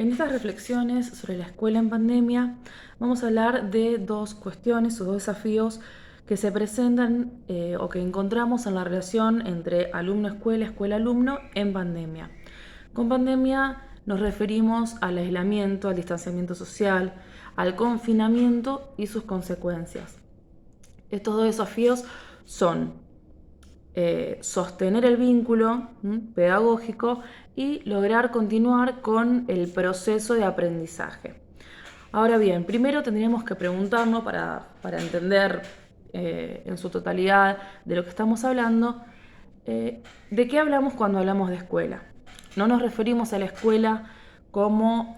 En estas reflexiones sobre la escuela en pandemia vamos a hablar de dos cuestiones o dos desafíos que se presentan o que encontramos en la relación entre alumno-escuela, escuela-alumno en pandemia. Con pandemia nos referimos al aislamiento, al distanciamiento social, al confinamiento y sus consecuencias. Estos dos desafíos son sostener el vínculo pedagógico y lograr continuar con el proceso de aprendizaje. Ahora bien, primero tendríamos que preguntarnos para entender en su totalidad de lo que estamos hablando, ¿de qué hablamos cuando hablamos de escuela? No nos referimos a la escuela como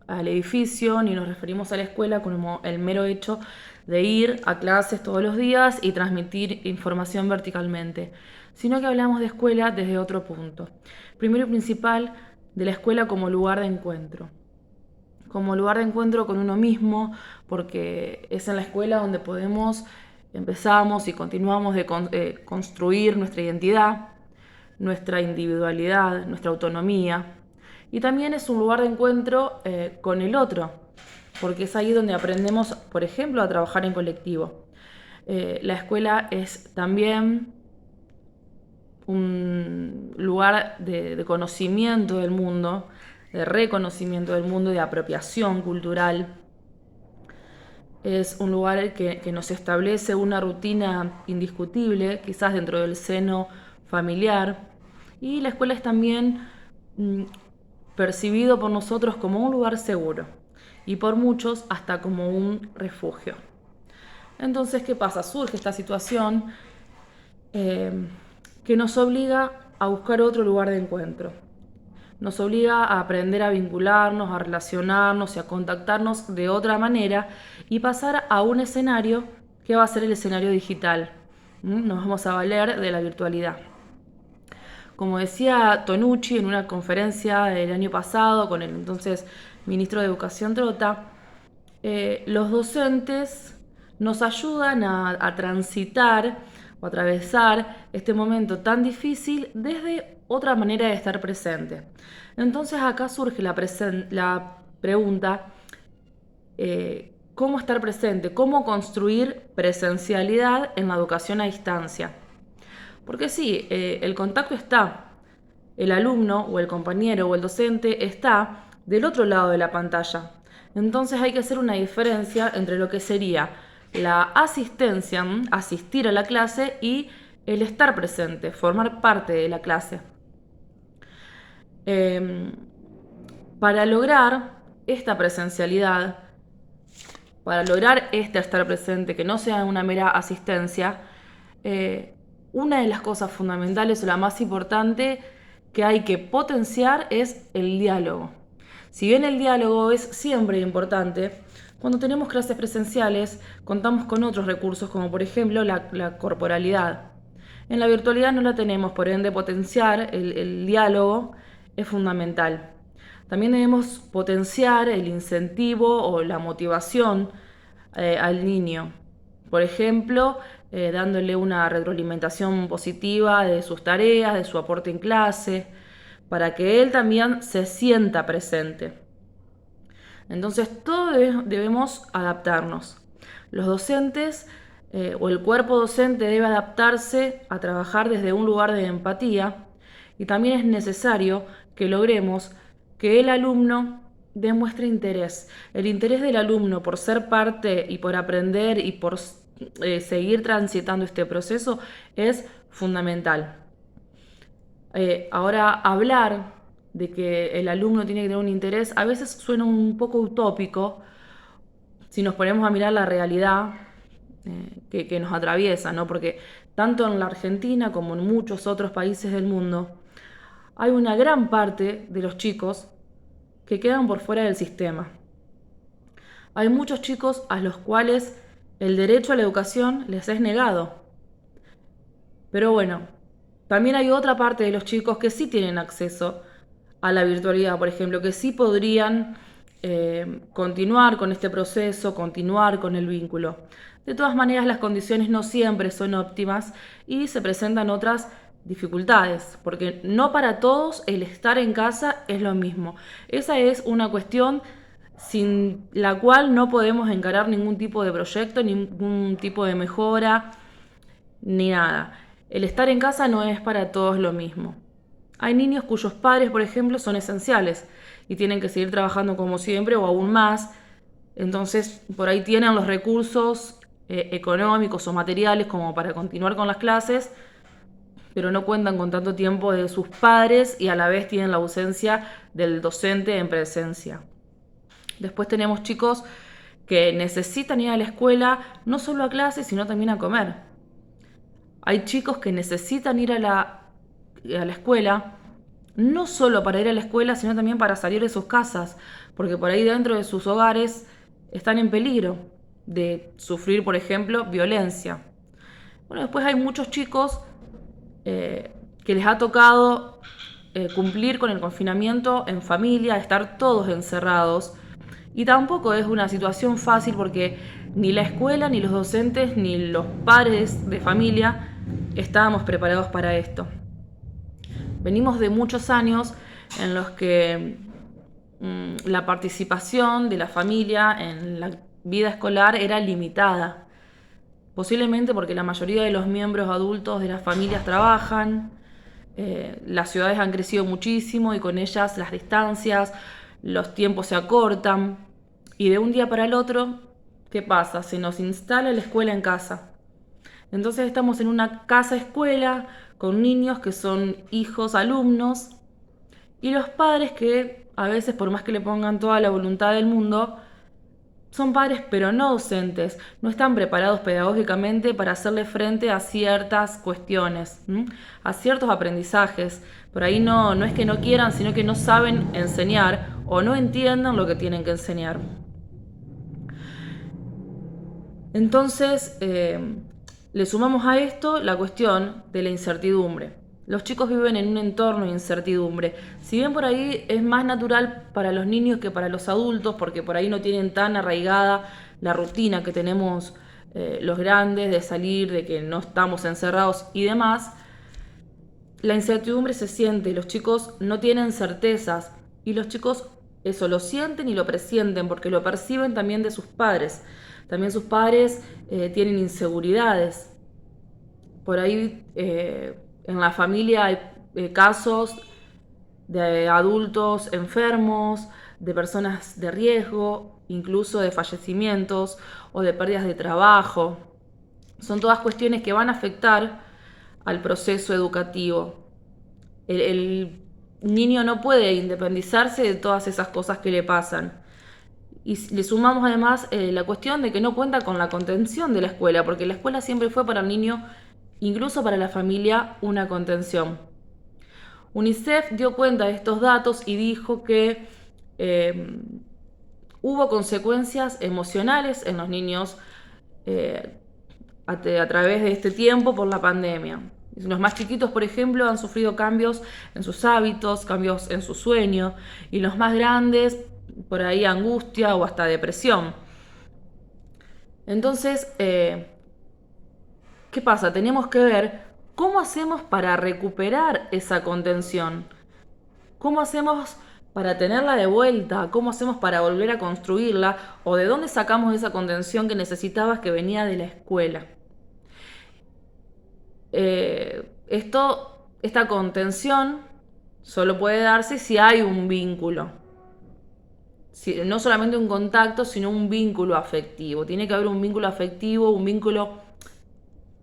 al edificio, ni nos referimos a la escuela como el mero hecho de ir a clases todos los días y transmitir información verticalmente, sino que hablamos de escuela desde otro punto. Primero y principal, de la escuela como lugar de encuentro. Como lugar de encuentro con uno mismo, porque es en la escuela donde empezamos y continuamos de construir nuestra identidad, nuestra individualidad, nuestra autonomía. Y también es un lugar de encuentro con el otro, porque es ahí donde aprendemos, por ejemplo, a trabajar en colectivo. La escuela es también un lugar de conocimiento del mundo, de reconocimiento del mundo, de apropiación cultural. Es un lugar que nos establece una rutina indiscutible, quizás dentro del seno familiar. Y la escuela es también percibido por nosotros como un lugar seguro y por muchos hasta como un refugio. Entonces, ¿qué pasa? Surge esta situación que nos obliga a buscar otro lugar de encuentro. Nos obliga a aprender a vincularnos, a relacionarnos y a contactarnos de otra manera y pasar a un escenario que va a ser el escenario digital. Nos vamos a valer de la virtualidad. Como decía Tonucci en una conferencia del año pasado con el entonces ministro de Educación Trota, los docentes nos ayudan a transitar o atravesar este momento tan difícil desde otra manera de estar presente. Entonces acá surge la pregunta, ¿cómo estar presente? ¿Cómo construir presencialidad en la educación a distancia? Porque sí, el contacto está, el alumno o el compañero o el docente está del otro lado de la pantalla. Entonces hay que hacer una diferencia entre lo que sería la asistencia, asistir a la clase, y el estar presente, formar parte de la clase. Para lograr esta presencialidad, para lograr este estar presente, que no sea una mera asistencia, una de las cosas fundamentales o la más importante que hay que potenciar es el diálogo. Si bien el diálogo es siempre importante, cuando tenemos clases presenciales contamos con otros recursos como por ejemplo la corporalidad. En la virtualidad no la tenemos, por ende potenciar el diálogo es fundamental. También debemos potenciar el incentivo o la motivación al niño. Por ejemplo, dándole una retroalimentación positiva de sus tareas, de su aporte en clase, para que él también se sienta presente. Entonces, todos debemos adaptarnos. Los docentes o el cuerpo docente debe adaptarse a trabajar desde un lugar de empatía, y también es necesario que logremos que el alumno demuestre interés. El interés del alumno por ser parte y por aprender y por seguir transitando este proceso es fundamental. Ahora, hablar de que el alumno tiene que tener un interés a veces suena un poco utópico si nos ponemos a mirar la realidad que nos atraviesa, ¿no? Porque tanto en la Argentina como en muchos otros países del mundo hay una gran parte de los chicos que quedan por fuera del sistema. Hay muchos chicos a los cuales el derecho a la educación les es negado. Pero bueno, también hay otra parte de los chicos que sí tienen acceso a la virtualidad, por ejemplo, que sí podrían continuar con este proceso, continuar con el vínculo. De todas maneras, las condiciones no siempre son óptimas y se presentan otras dificultades, porque no para todos el estar en casa es lo mismo. Esa es una cuestión sin la cual no podemos encarar ningún tipo de proyecto, ningún tipo de mejora, ni nada. El estar en casa no es para todos lo mismo. Hay niños cuyos padres, por ejemplo, son esenciales y tienen que seguir trabajando como siempre o aún más. Entonces, por ahí tienen los recursos económicos o materiales como para continuar con las clases, pero no cuentan con tanto tiempo de sus padres y a la vez tienen la ausencia del docente en presencia. Después tenemos chicos que necesitan ir a la escuela no solo a clases, sino también a comer. Hay chicos que necesitan ir a la escuela no solo para ir a la escuela, sino también para salir de sus casas, porque por ahí dentro de sus hogares están en peligro de sufrir, por ejemplo, violencia. Bueno, después hay muchos chicos que les ha tocado cumplir con el confinamiento en familia, estar todos encerrados. Y tampoco es una situación fácil porque ni la escuela, ni los docentes, ni los padres de familia estábamos preparados para esto. Venimos de muchos años en los que la participación de la familia en la vida escolar era limitada. Posiblemente porque la mayoría de los miembros adultos de las familias trabajan, las ciudades han crecido muchísimo y con ellas las distancias, los tiempos se acortan y de un día para el otro, ¿qué pasa? Se nos instala la escuela en casa. Entonces estamos en una casa-escuela con niños que son hijos, alumnos, y los padres que a veces, por más que le pongan toda la voluntad del mundo, son padres pero no docentes, no están preparados pedagógicamente para hacerle frente a ciertas cuestiones, a ciertos aprendizajes. Por ahí no es que no quieran, sino que no saben enseñar o no entienden lo que tienen que enseñar. Entonces, le sumamos a esto la cuestión de la incertidumbre. Los chicos viven en un entorno de incertidumbre. Si bien por ahí es más natural para los niños que para los adultos, porque por ahí no tienen tan arraigada la rutina que tenemos los grandes de salir, de que no estamos encerrados y demás, la incertidumbre se siente, los chicos no tienen certezas y los chicos eso lo sienten y lo presienten porque lo perciben también de sus padres. También sus padres tienen inseguridades. Por ahí en la familia hay casos de adultos enfermos, de personas de riesgo, incluso de fallecimientos o de pérdidas de trabajo. Son todas cuestiones que van a afectar al proceso educativo. El niño no puede independizarse de todas esas cosas que le pasan. Y le sumamos además la cuestión de que no cuenta con la contención de la escuela, porque la escuela siempre fue para el niño, incluso para la familia, una contención. UNICEF dio cuenta de estos datos y dijo que hubo consecuencias emocionales en los niños a través de este tiempo por la pandemia. Los más chiquitos, por ejemplo, han sufrido cambios en sus hábitos, cambios en su sueño, y los más grandes, por ahí angustia o hasta depresión. Entonces, ¿qué pasa? Tenemos que ver cómo hacemos para recuperar esa contención. ¿Cómo hacemos para tenerla de vuelta? ¿Cómo hacemos para volver a construirla? ¿O de dónde sacamos esa contención que necesitabas que venía de la escuela? Esta contención solo puede darse si hay un vínculo. No solamente un contacto, sino un vínculo afectivo. Tiene que haber un vínculo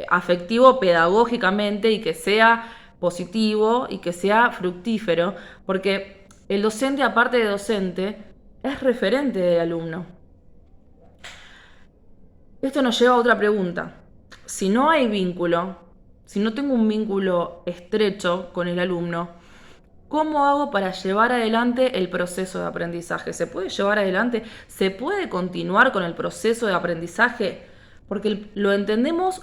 afectivo pedagógicamente y que sea positivo y que sea fructífero, porque el docente, aparte de docente, es referente del alumno. Esto nos lleva a otra pregunta. Si no hay vínculo, si no tengo un vínculo estrecho con el alumno, ¿cómo hago para llevar adelante el proceso de aprendizaje? ¿Se puede llevar adelante? ¿Se puede continuar con el proceso de aprendizaje? Porque lo entendemos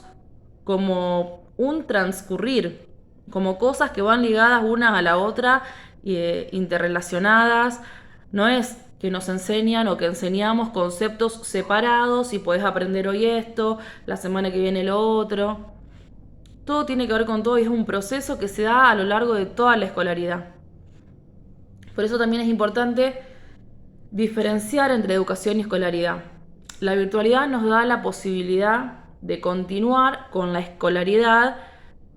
como un transcurrir, como cosas que van ligadas una a la otra, interrelacionadas. No es que nos enseñan o que enseñamos conceptos separados y podés aprender hoy esto, la semana que viene lo otro. Todo tiene que ver con todo y es un proceso que se da a lo largo de toda la escolaridad. Por eso también es importante diferenciar entre educación y escolaridad. La virtualidad nos da la posibilidad de continuar con la escolaridad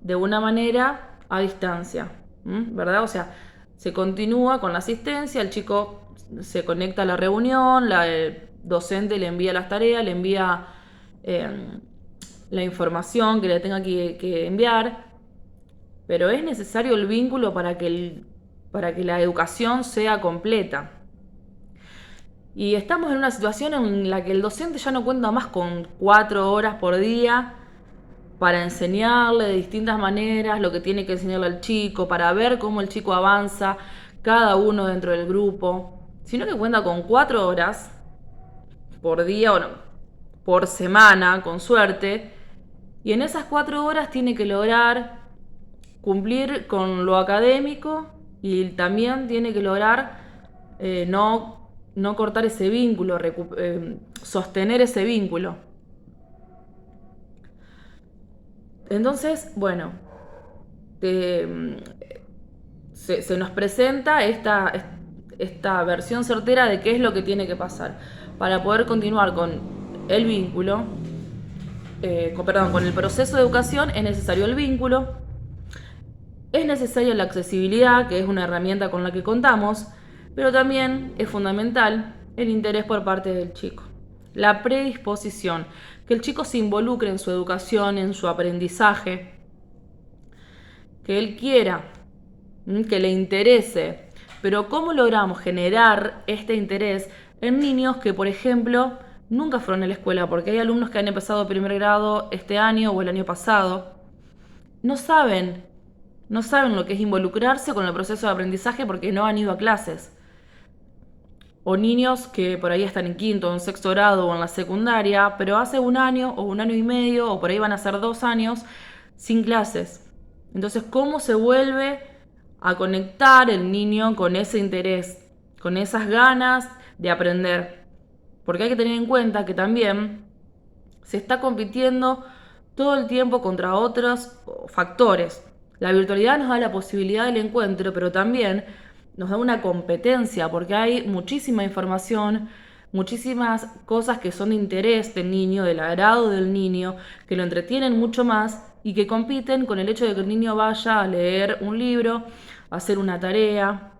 de una manera a distancia, ¿verdad? O sea, se continúa con la asistencia, el chico se conecta a la reunión, el docente le envía las tareas, le envía la información que le tenga que enviar, pero es necesario el vínculo para que la educación sea completa. Y estamos en una situación en la que el docente ya no cuenta más con 4 horas por día para enseñarle de distintas maneras lo que tiene que enseñarle al chico, para ver cómo el chico avanza, cada uno dentro del grupo, sino que cuenta con 4 horas por día, o no, por semana, con suerte, y en esas 4 horas tiene que lograr cumplir con lo académico y también tiene que lograr no cortar ese vínculo, sostener ese vínculo. Entonces, bueno, se nos presenta esta versión certera de qué es lo que tiene que pasar para poder continuar con el vínculo, con el proceso de educación. Es necesario el vínculo, es necesaria la accesibilidad, que es una herramienta con la que contamos, pero también es fundamental el interés por parte del chico, la predisposición, que el chico se involucre en su educación, en su aprendizaje, que él quiera, que le interese. Pero ¿cómo logramos generar este interés en niños que, por ejemplo, nunca fueron a la escuela? Porque hay alumnos que han empezado primer grado este año o el año pasado. No saben lo que es involucrarse con el proceso de aprendizaje porque no han ido a clases. O niños que por ahí están en quinto, en sexto grado o en la secundaria, pero hace un año o un año y medio, o por ahí van a ser 2 años, sin clases. Entonces, ¿cómo se vuelve a conectar el niño con ese interés, con esas ganas de aprender? Porque hay que tener en cuenta que también se está compitiendo todo el tiempo contra otros factores. La virtualidad nos da la posibilidad del encuentro, pero también nos da una competencia, porque hay muchísima información, muchísimas cosas que son de interés del niño, del agrado del niño, que lo entretienen mucho más y que compiten con el hecho de que el niño vaya a leer un libro, a hacer una tarea,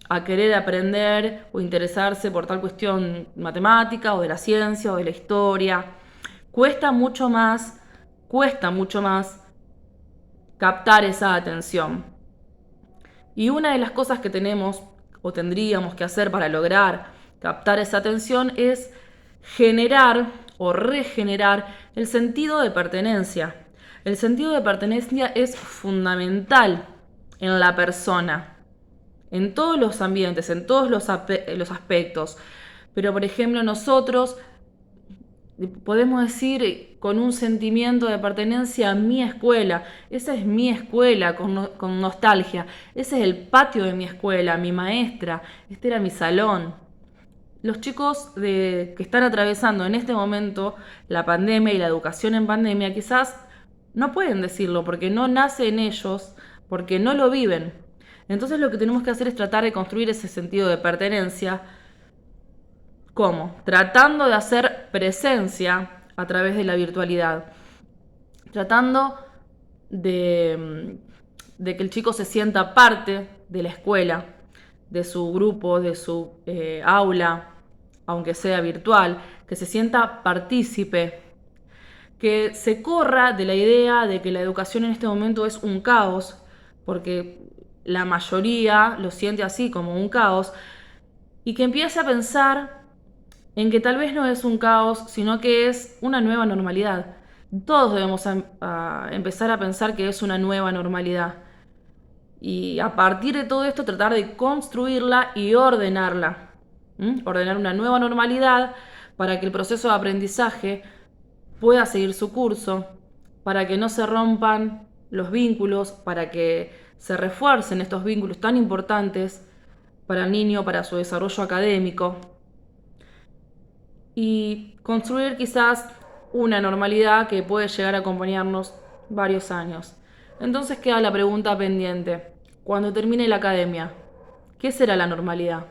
a querer aprender o interesarse por tal cuestión matemática o de la ciencia o de la historia. Cuesta mucho más captar esa atención. Y una de las cosas que tenemos o tendríamos que hacer para lograr captar esa atención es generar o regenerar el sentido de pertenencia. El sentido de pertenencia es fundamental en la persona, en todos los ambientes, en todos los aspectos. Pero, por ejemplo, nosotros podemos decir con un sentimiento de pertenencia a mi escuela. Esa es mi escuela, con nostalgia. Ese es el patio de mi escuela, mi maestra. Este era mi salón. Los chicos que están atravesando en este momento la pandemia y la educación en pandemia quizás no pueden decirlo porque no nace en ellos, porque no lo viven. Entonces lo que tenemos que hacer es tratar de construir ese sentido de pertenencia. ¿Cómo? Tratando de hacer presencia a través de la virtualidad. Tratando de que el chico se sienta parte de la escuela, de su grupo, de su aula, aunque sea virtual, que se sienta partícipe, que se corra de la idea de que la educación en este momento es un caos, porque la mayoría lo siente así, como un caos, y que empiece a pensar en que tal vez no es un caos, sino que es una nueva normalidad. Todos debemos empezar a pensar que es una nueva normalidad. Y a partir de todo esto tratar de construirla y ordenarla. Ordenar una nueva normalidad para que el proceso de aprendizaje pueda seguir su curso, para que no se rompan los vínculos, para que se refuercen estos vínculos tan importantes para el niño, para su desarrollo académico. Y construir quizás una normalidad que puede llegar a acompañarnos varios años. Entonces queda la pregunta pendiente. Cuando termine la academia, ¿qué será la normalidad?